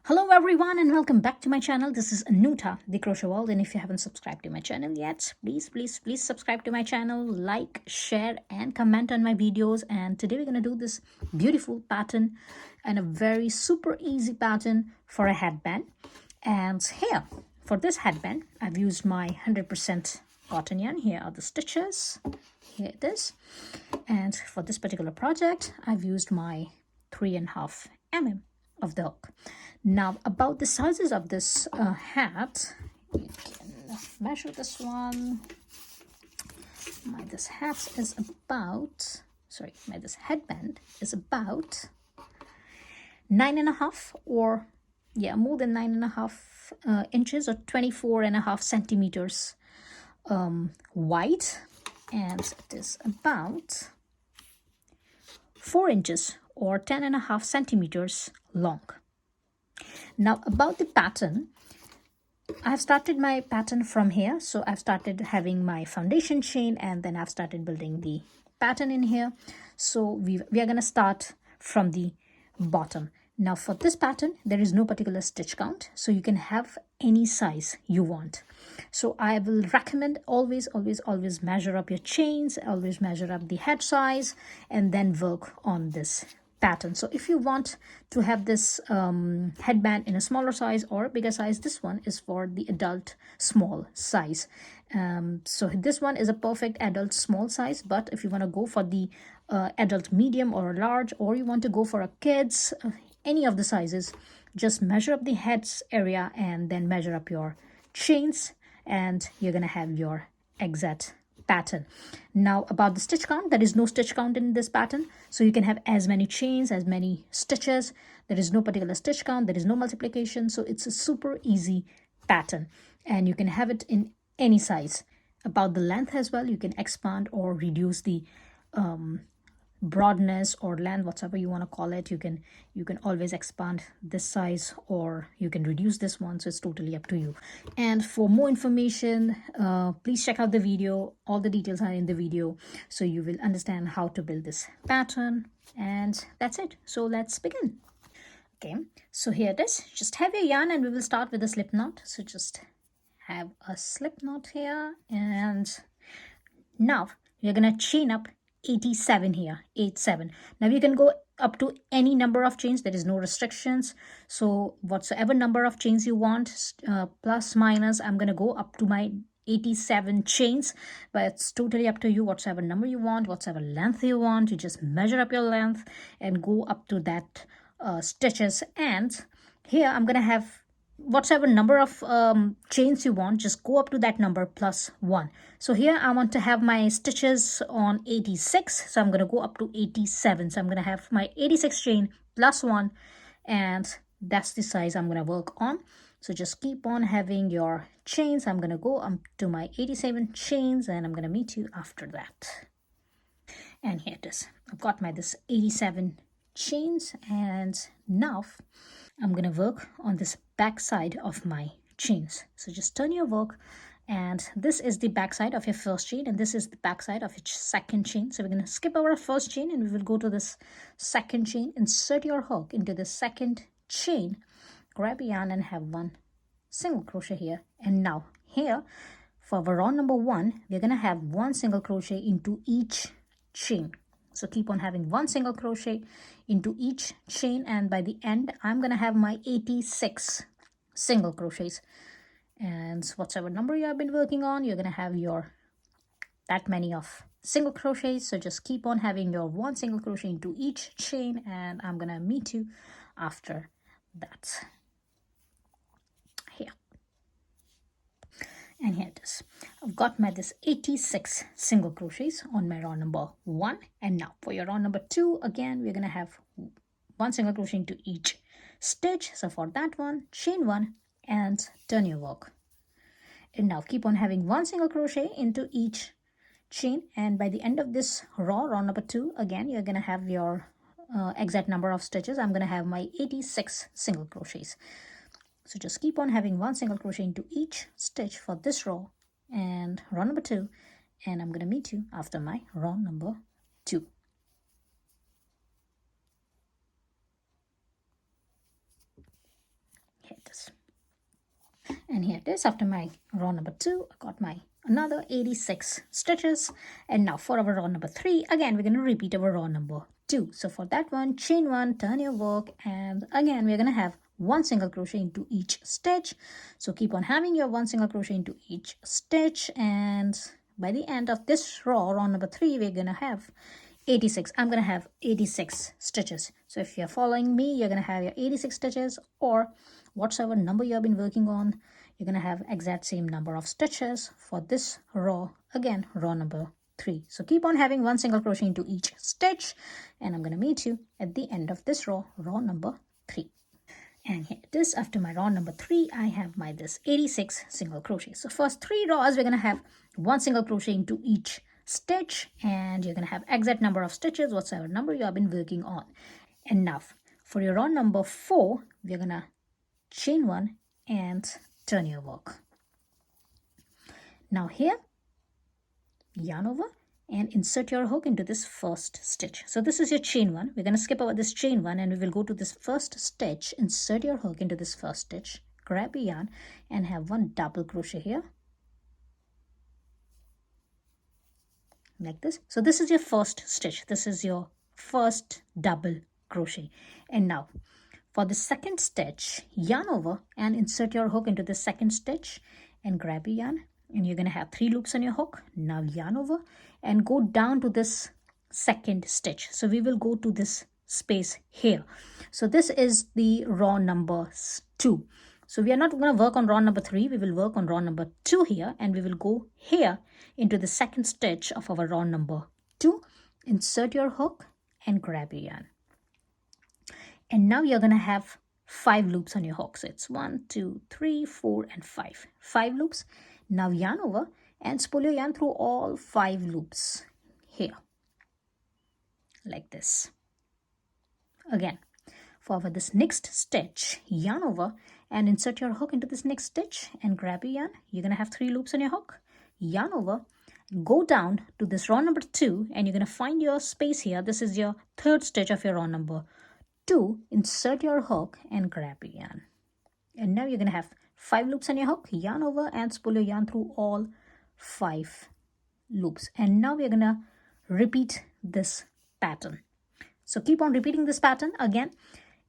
Hello everyone and welcome back to my channel. This is Anuta, the Crochet World, and if you haven't subscribed to my channel yet, please subscribe to my channel, like, share and comment on my videos. And today we're going to do this beautiful pattern and a very super easy pattern for a headband. And here for this headband I've used my 100% cotton yarn. Here are the stitches, here it is. And for this particular project I've used my 3.5 mm of the hook. Now about the sizes of this hat, you can measure this one. This headband is about 9.5, or more than 9.5 inches, or 24.5 centimeters wide, and it is about 4 inches or 10.5 centimeters long. Now about the pattern, I've started my pattern from here. So I've started having my foundation chain and then I've started building the pattern in here. So we are going to start from the bottom. Now for this pattern, there is no particular stitch count, so you can have any size you want. So I will recommend always measure up your chains, always measure up the head size, and then work on this pattern. So if you want to have this headband in a smaller size or a bigger size, this one is for the adult small size. So this one is a perfect adult small size, but if you want to go for the adult medium or large, or you want to go for a kids, any of the sizes, just measure up the heads area and then measure up your chains, and you're gonna have your exact pattern. Now about the stitch count, there is no stitch count in this pattern, so you can have as many chains, as many stitches. There is no particular stitch count, there is no multiplication, so it's a super easy pattern and you can have it in any size. About the length as well, you can expand or reduce the broadness or length, whatever you want to call it. You can always expand this size or you can reduce this one, so it's totally up to you. And for more information, please check out the video. All the details are in the video, so you will understand how to build this pattern. And that's it, so let's begin. Okay, so here it is. Just have your yarn and we will start with a slip knot. So just have a slip knot here, and now you're gonna chain up 87 here, 87. Now you can go up to any number of chains, there is no restrictions. So whatsoever number of chains you want, plus minus, I'm gonna go up to my 87 chains, but it's totally up to you. Whatsoever number you want, whatsoever length you want, you just measure up your length and go up to that stitches. And here I'm gonna have whatever number of chains you want, just go up to that number plus 1. So here I want to have my stitches on 86, so I'm going to go up to 87. So I'm going to have my 86 chain plus 1, and that's the size I'm going to work on. So just keep on having your chains. I'm going to go up to my 87 chains and I'm going to meet you after that. And here it is. I've got my this 87 chains, and now I'm going to work on this back side of my chains. So just turn your work, and this is the back side of your first chain and this is the back side of each second chain. So we're going to skip our first chain and we will go to this second chain. Insert your hook into the second chain, grab a yarn and have one single crochet here. And now here for our round number 1, we're going to have one single crochet into each chain. So keep on having one single crochet into each chain, and by the end I'm gonna have my 86 single crochets. And whatever number you have been working on, you're gonna have your that many of single crochets. So just keep on having your one single crochet into each chain, and I'm gonna meet you after that. Here. And here it is. I've got my this 86 single crochets on my round number 1. And now for your round number 2, again we're gonna have one single crochet into each stitch. So for that one, chain 1 and turn your work. And now keep on having one single crochet into each chain, and by the end of this round number 2, again you're gonna have your exact number of stitches. I'm gonna have my 86 single crochets. So just keep on having one single crochet into each stitch for this row and row number 2, and I'm going to meet you after my row number 2. And here it is. After my row number 2, I got my another 86 stitches. And now for our row number 3, again we're going to repeat our row number 2. So for that one, chain 1, turn your work, and again we're going to have 1 single crochet into each stitch. So keep on having your 1 single crochet into each stitch, and by the end of this row number 3, we're going to have 86. I'm going to have 86 stitches. So if you're following me, you're going to have your 86 stitches, or whatsoever number you have been working on, you're going to have exact same number of stitches for this row, again row number 3. So keep on having 1 single crochet into each stitch, and I'm going to meet you at the end of this row number 3. And here it is. After my row number 3, I have my this 86 single crochet. So first 3 rows, we're going to have 1 single crochet into each stitch, and you're going to have exact number of stitches, whatsoever number you have been working on. And now for your row number 4, we're going to chain 1 and turn your work. Now here, yarn over and insert your hook into this first stitch. So this is your chain 1. We're going to skip over this chain 1 and we will go to this first stitch. Insert your hook into this first stitch, grab a yarn and have 1 double crochet here, like this. So this is your first stitch. This is your first double crochet. And now for the second stitch, yarn over and insert your hook into the second stitch and grab a yarn, and you're going to have 3 loops on your hook. Now yarn over and go down to this second stitch. So we will go to this space here. So this is the row number 2. So we are not going to work on row number 3. We will work on row number 2 here, and we will go here into the second stitch of our row number 2. Insert your hook and grab a yarn. And now you're going to have 5 loops on your hook. So it's 1, 2, 3, 4, and 5. 5 loops. Now yarn over and spool your yarn through all 5 loops here, like this. Again, for this next stitch, yarn over and insert your hook into this next stitch and grab a yarn. You're going to have 3 loops on your hook. Yarn over, go down to this row number 2, and you're going to find your space here. This is your third stitch of your row number 2. Insert your hook and grab a yarn. And now you're going to have 5 loops on your hook. Yarn over and spool your yarn through all 5 loops. And now we're going to repeat this pattern. So keep on repeating this pattern again.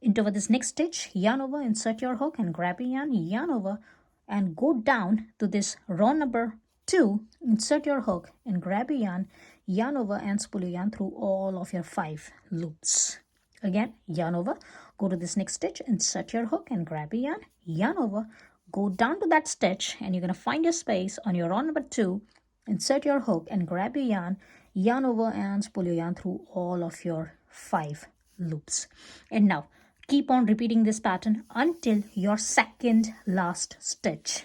Into this next stitch, yarn over, insert your hook and grab a yarn, yarn over and go down to this row number 2, insert your hook and grab a yarn over and spool your yarn through all of your 5 loops. Again, yarn over, go to this next stitch, insert your hook and grab a yarn over, go down to that stitch, and you're going to find your space on your row number 2, insert your hook and grab a yarn over and spool your yarn through all of your 5 loops. And now keep on repeating this pattern until your second last stitch.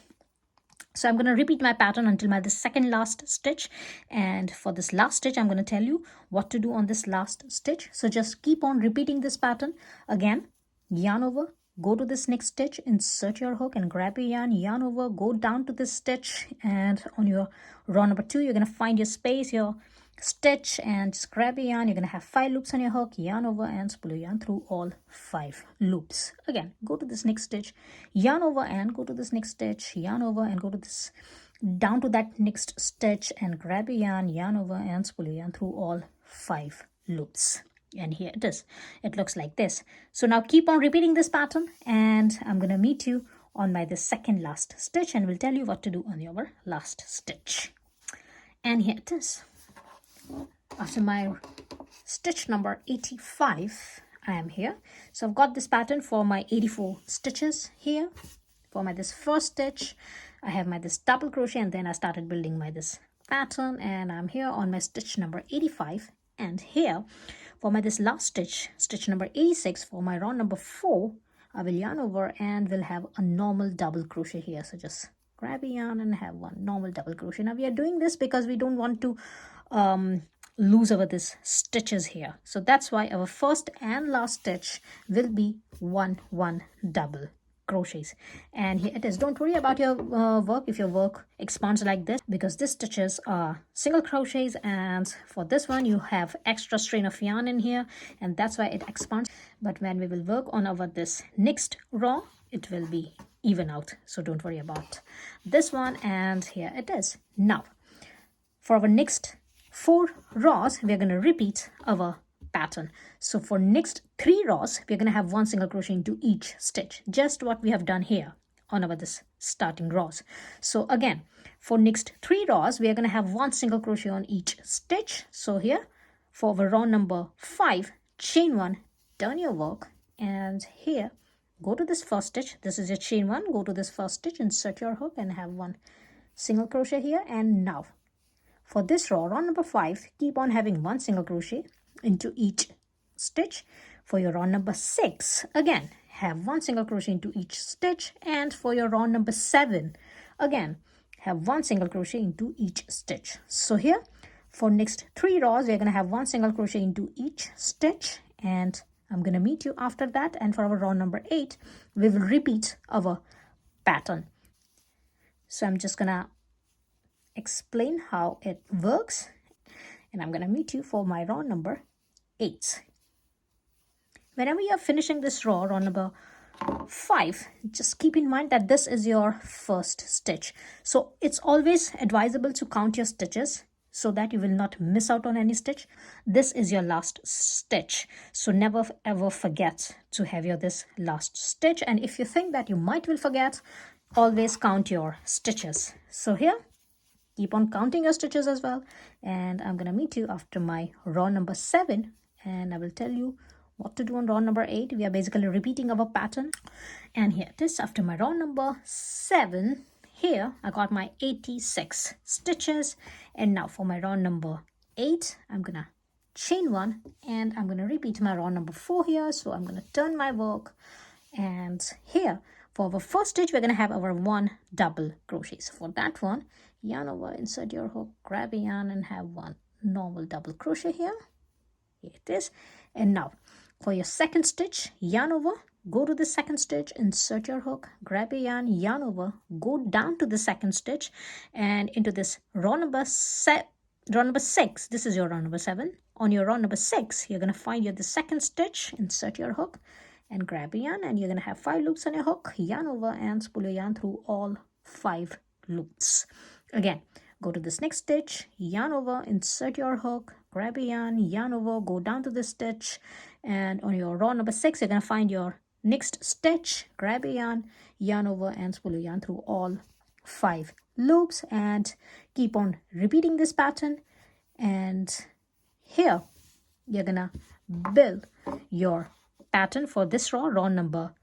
So I'm going to repeat my pattern until the second last stitch, and for this last stitch I'm going to tell you what to do on this last stitch. So just keep on repeating this pattern again. Yarn over, go to this next stitch, insert your hook and grab a yarn over, go down to this stitch, and on your row number 2 you're going to find your space, your stitch, and just grab a yarn. You're going to have 5 loops on your hook, yarn over and spool your yarn through all 5 loops. Again, go to this next stitch, yarn over and go to this next stitch, yarn over and go to this, down to that next stitch and grab a yarn over and spool your yarn through all 5 loops. And here it is. It looks like this. So now keep on repeating this pattern, and I'm going to meet you on the second last stitch, and we'll tell you what to do on your last stitch. And here it is. After my stitch number 85, I am here. So I've got this pattern for my 84 stitches here. For this first stitch, I have this double crochet, and then I started building this pattern, and I'm here on my stitch number 85. And here for this last stitch, stitch number 86, for my row number 4, I will yarn over and will have a normal double crochet here. So just grab a yarn and have 1 normal double crochet. Now we are doing this because we don't want to lose over this stitches here. So that's why our first and last stitch will be 1 double crochets. And here it is. Don't worry about your work if your work expands like this, because these stitches are single crochets, and for this one you have extra strain of yarn in here, and that's why it expands. But when we will work on over this next row, it will be even out, so don't worry about this one. And here it is. Now for our next 4 rows, we're going to repeat our pattern. So for next 3 rows, we're going to have 1 single crochet into each stitch, just what we have done here on our this starting rows. So again, for next 3 rows, we are going to have 1 single crochet on each stitch. So here for our row number 5, chain 1, turn your work, and here go to this first stitch. This is your chain 1. Go to this first stitch, insert your hook, and have 1 single crochet here. And now for this row number 5, keep on having 1 single crochet into each stitch. For your row number 6, again have 1 single crochet into each stitch. And for your row number 7, again have 1 single crochet into each stitch. So here for next 3 rows, we're going to have 1 single crochet into each stitch, and I'm going to meet you after that. And for our row number 8, we will repeat our pattern. So I'm just gonna explain how it works, and I'm gonna meet you for my row number 8. Whenever you're finishing this row number 5, just keep in mind that this is your first stitch. So it's always advisable to count your stitches so that you will not miss out on any stitch. This is your last stitch, so never ever forget to have your this last stitch. And if you think that you might will forget, always count your stitches. So here, keep on counting your stitches as well. And I'm gonna meet you after my row number 7, and I will tell you what to do on row number 8. We are basically repeating our pattern. And here it is. After my row number 7, here I got my 86 stitches. And now for my row number 8, I'm gonna chain 1, and I'm gonna repeat my row number 4 here. So I'm gonna turn my work, and here for our first stitch, we're gonna have our 1 double crochet. So for that one, yarn over, insert your hook, grab a yarn, and have 1 normal double crochet here. Here it is. And now for your second stitch, yarn over, go to the second stitch, insert your hook, grab a yarn over, go down to the second stitch, and into this row number 6. This is your row number 7. On your row number 6, you're gonna find the second stitch, insert your hook, and grab a yarn, and you're gonna have 5 loops on your hook, yarn over, and spool your yarn through all 5 loops. Again, go to this next stitch, yarn over, insert your hook, grab a yarn over, go down to this stitch, and on your row number 6, you're gonna find your next stitch, grab a yarn over, and spool your yarn through all 5 loops, and keep on repeating this pattern. And here you're gonna build your pattern for this row number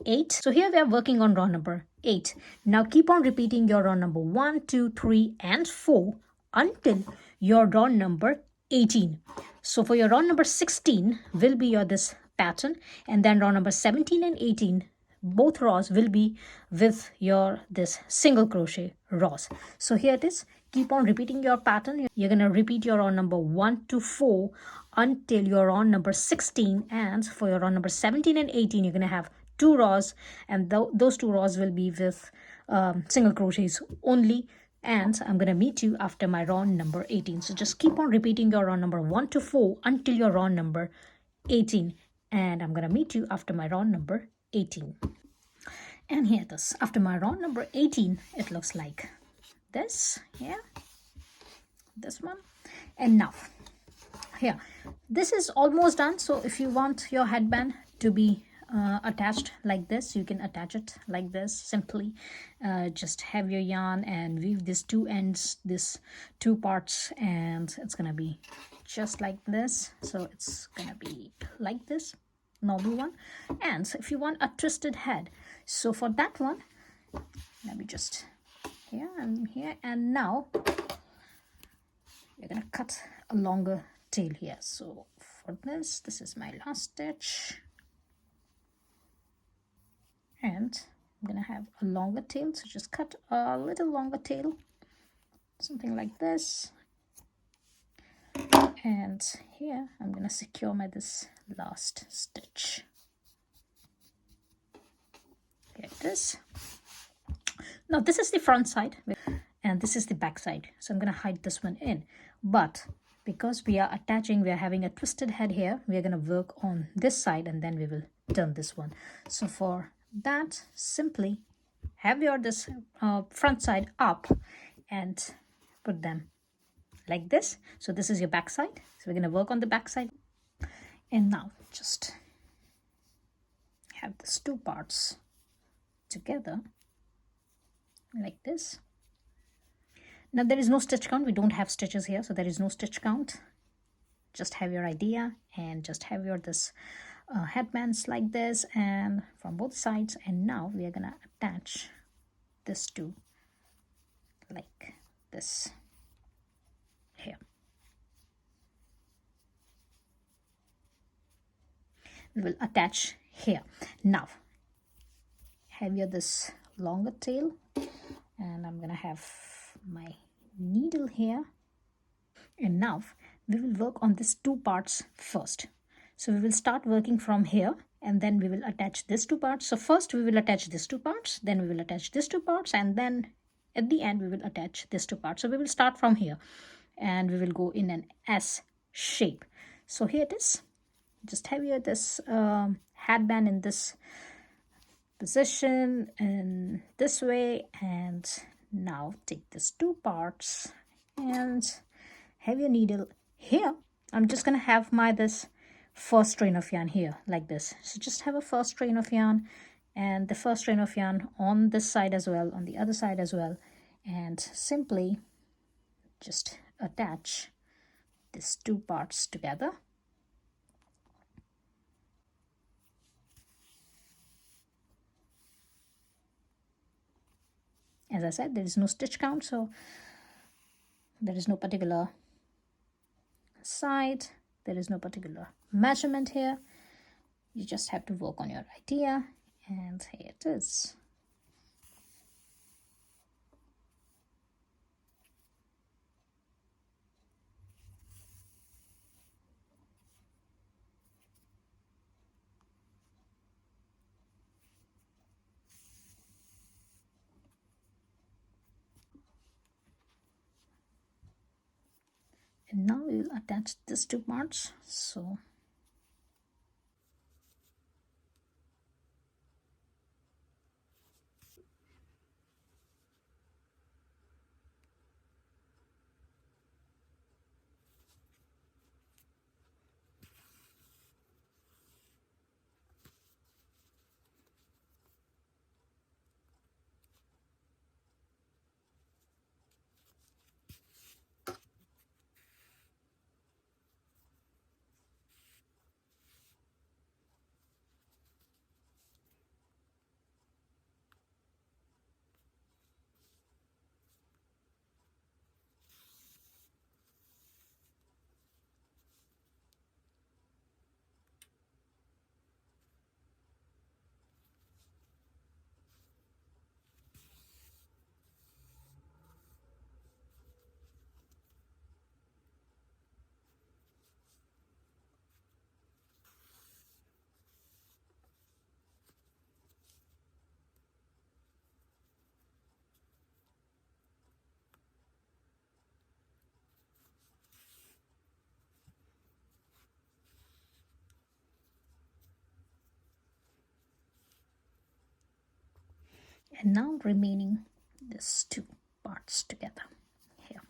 8. So here we are working on row number 8. Now keep on repeating your row number 1, 2, 3, and 4 until your row number 18. So for your row number 16 will be your this pattern, and then row number 17 and 18, both rows will be with your this single crochet rows. So here it is. Keep on repeating your pattern. You're gonna repeat your row number 1 to 4 until your row number 16, and for your row number 17 and 18, you're gonna have 2 rows, and those 2 rows will be with single crochets only. And I'm gonna meet you after my row number 18. So just keep on repeating your row number 1 to 4 until your row number 18, and I'm gonna meet you after my row number 18. And here it is. After my row number 18, it looks like this. Yeah, this one. And now here, this is almost done. So if you want your headband to be attached like this, you can attach it like this. Simply just have your yarn and weave these 2 ends, these 2 parts, and it's gonna be just like this. So it's gonna be like this, normal one. And if you want a twisted head, so for that one, let me just here and here, and now we're gonna cut a longer tail here. So for this is my last stitch, and I'm gonna have a longer tail, so just cut a little longer tail, something like this. And here I'm gonna secure my this last stitch. Here it is. Now this is the front side and this is the back side, so I'm gonna hide this one in. But because we are attaching, we are having a twisted head here, we are gonna work on this side and then we will turn this one. So for that, simply have your this front side up and put them like this. So this is your back side. So we're going to work on the back side. And now just have these two parts together like this. Now there is no stitch count. We don't have stitches here, so there is no stitch count. Just have your idea and just have your this headbands like this and from both sides. And now we are gonna attach this to like this here. We will attach here. Now have your this longer tail, and I'm gonna have my needle here. And now we will work on these two parts first. So we will start working from here, and then we will attach these two parts. So first we will attach these two parts, then we will attach these two parts, and then at the end we will attach these two parts. So we will start from here and we will go in an S shape. So here it is. Just have here this headband in this position in this way, and now take these two parts and have your needle here. I'm just gonna have my this first strain of yarn here like this. So just have a first strain of yarn and the first strain of yarn on this side as well, on the other side as well, and simply just attach these two parts together. As I said, there is no stitch count, so there is no particular side, there is no particular measurement here. You just have to work on your idea, and here it is. And now we will attach these two parts. So and now remaining these two parts together here.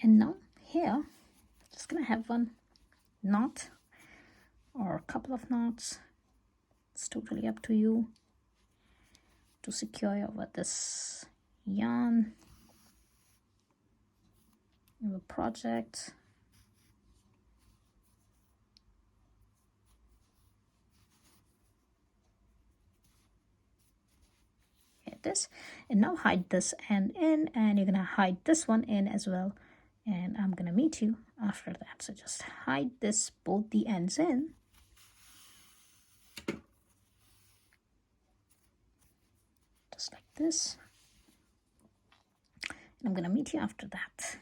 And now here, just gonna have one knot or a couple of knots. It's totally up to you to secure over this yarn, your project. This, and now hide this end in, and you're gonna hide this one in as well, and I'm gonna meet you after that. So just hide this, both the ends in, just like this, and I'm gonna meet you after that.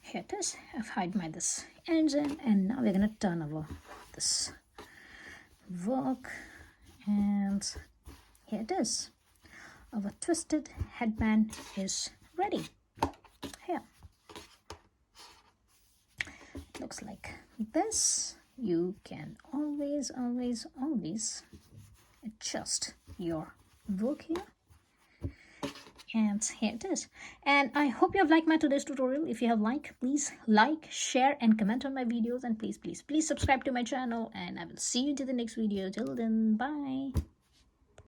Here it is. I've hide my this ends in, and now we're gonna turn over this work, and here it is. Our twisted headband is ready. Here, it looks like this. You can always adjust your work here. And here it is. And I hope you have liked my today's tutorial. If you have liked, please like, share, and comment on my videos. And please subscribe to my channel. And I will see you to the next video. Till then, bye.